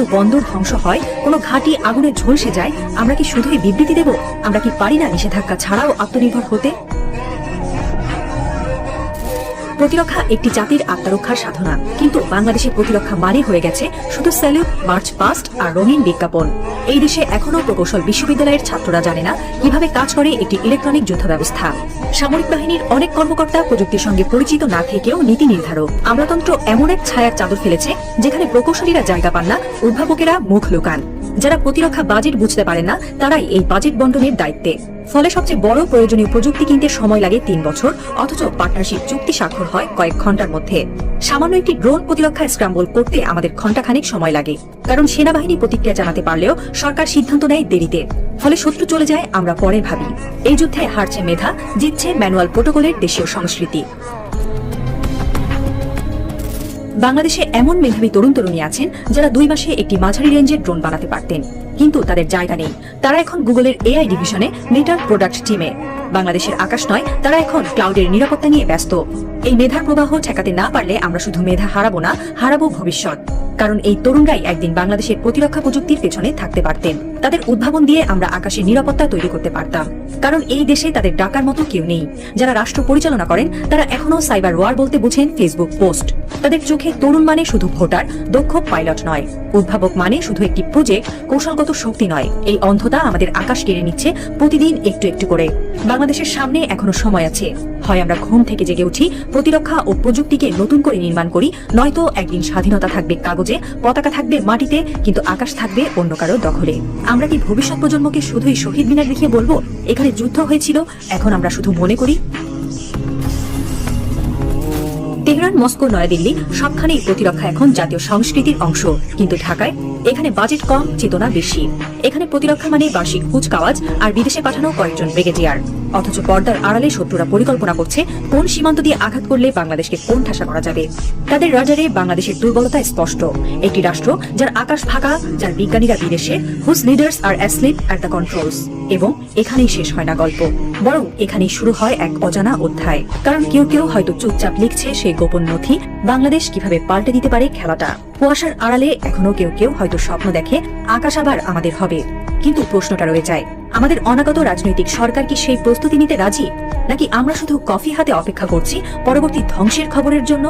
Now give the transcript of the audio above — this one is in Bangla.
বন্দর ধ্বংস হয়, কোনো ঘাঁটি আগুনে ঝলসে যায়, আমরা কি শুধুই বিবৃতি দেব? আমরা কি পারি না নিষেধাজ্ঞা ছাড়াও আত্মনির্ভর হতে? প্রতিরক্ষা একটি জাতির আত্মরক্ষার সাধনা, কিন্তু বাংলাদেশের প্রতিরক্ষা মানে হয়ে গেছে শুধু স্যালুট, মার্চ পাস্ট আর রঙিন বিজ্ঞাপন। এই দেশে এখনো প্রকৌশল বিশ্ববিদ্যালয়ের ছাত্ররা জানে না কিভাবে কাজ করে একটি ইলেকট্রনিক যুদ্ধ ব্যবস্থা। সামরিক বাহিনীর অনেক কর্মকর্তা প্রযুক্তির সঙ্গে পরিচিত না থেকেও নীতি নির্ধারক। আমলাতন্ত্র এমন এক ছায়ার চাদর ফেলেছে যেখানে প্রকৌশলীরা জায়গা পান না, উদ্ভাবকেরা মুখ লুকান। যারা প্রতিরক্ষা বাজেট বুঝতে পারেন না তারাই এই বাজেট বন্টনের দায়িত্বে। ফলে সবচেয়ে বড় প্রয়োজনীয় প্রযুক্তি কিনতে সময় লাগে 3 বছর, অথচ পার্টনারশিপ চুক্তি স্বাক্ষর হয় কয়েক ঘন্টার মধ্যে। সামান্য একটি ড্রোন প্রতিরক্ষা স্ক্রাম্বল করতে আমাদের ঘণ্টাখানেক সময় লাগে, কারণ সেনাবাহিনী প্রতিক্রিয়া জানাতে পারলেও সরকার সিদ্ধান্ত নেয় দেরিতে। ফলে শত্রু চলে যায়, আমরা পরে ভাবি। এই যুদ্ধে হারছে মেধা, জিতছে ম্যানুয়াল প্রোটোকলের দেশীয় সংস্কৃতি। বাংলাদেশে এমন মেধাবী তরুণ তরুণী আছেন যারা 2 মাসে একটি মাঝারি রেঞ্জের ড্রোন বানাতে পারতেন, কিন্তু তাদের জায়গা নেই। তারা এখন গুগলের এআই ডিভিশনে মেটার প্রোডাক্ট টিমে। বাংলাদেশের আকাশ নয়, তারা এখন ক্লাউডের নিরাপত্তা নিয়ে ব্যস্ত। এই মেধার প্রবাহ ঠেকাতে না পারলে আমরা শুধু মেধা হারাবো না, হারাবো ভবিষ্যৎ। কারণ এই তরুণরাই একদিন বাংলাদেশের প্রতিরক্ষা প্রযুক্তির পেছনে থাকতে পারতেন। তাদের উদ্ভাবন দিয়ে আমরা আকাশের নিরাপত্তা তৈরি করতে পারতাম। কারণ এই দেশে তাদের ডাকার মতো কেউ নেই। যারা রাষ্ট্র পরিচালনা করেন তারা এখনো সাইবার ওয়ার বলতে বুঝেন ফেসবুক পোস্ট। তাদের চোখে তরুণ মানে শুধু ভোটার, দক্ষ পাইলট নয়। উদ্ভাবক মানে শুধু একটি প্রজেক্ট, কৌশলগত শক্তি নয়। এই অন্ধতা আমাদের আকাশ কেড়ে নিচ্ছে প্রতিদিন একটু একটু করে। বাংলাদেশের সামনে এখনো সময় আছে। হয় আমরা ঘুম থেকে জেগে উঠি, প্রতিরক্ষা ও প্রযুক্তিকে নতুন করে নির্মাণ করি, নয়তো একদিন স্বাধীনতা থাকবে কাগজে, পতাকা থাকবে মাটিতে, কিন্তু আকাশ থাকবে অন্য কারো দখলে। আমরা কি ভবিষ্যৎ প্রজন্মকে শুধুই শহীদ মিনার দেখিয়ে বলবো এখানে যুদ্ধ হয়েছিল, এখন আমরা শুধু মনে করি? তেহরান, মস্কো, নয়াদিল্লি সবখানেই প্রতিরক্ষা এখন জাতীয় সংস্কৃতির অংশ, কিন্তু ঢাকায় এখানে বাজেট কম, চেতনা বেশি। এখানে প্রতিরক্ষা মানে বার্ষিক কুচকাওয়াজ আর বিদেশে পাঠানো কয়েকজন ব্রিগেডিয়ার। অথচ পর্দার আড়ালে শত্রুরা পরিকল্পনা করছে কোন সীমান্ত দিয়ে আঘাত করলে বাংলাদেশকে কোন ঠাসা করা যাবে। তাদের রাডারে বাংলাদেশের দুর্বলতা স্পষ্ট। একটি রাষ্ট্র যার আকাশ ফাঁকা, যার বিজ্ঞানীরা বিদেশে, whose leaders are asleep at the controls. এবং এখানেই শেষ হয় না গল্প, বরং এখানেই শুরু হয় এক অজানা অধ্যায়। কারণ কেউ কেউ হয়তো চুপচাপ লিখছে সেই গোপন নথি, বাংলাদেশ কিভাবে পাল্টে দিতে পারে খেলাটা। কুয়াশার আড়ালে এখনো কেউ কেউ হয়তো স্বপ্ন দেখে আকাশ আবার আমাদের হবে। কিন্তু প্রশ্নটা রয়ে যায়, আমাদের অনাগত রাজনৈতিক সরকার কি সেই প্রস্তুতি নিতে রাজি, নাকি আমরা শুধু কফি হাতে অপেক্ষা করছি পরবর্তী ধ্বংসের খবরের জন্য?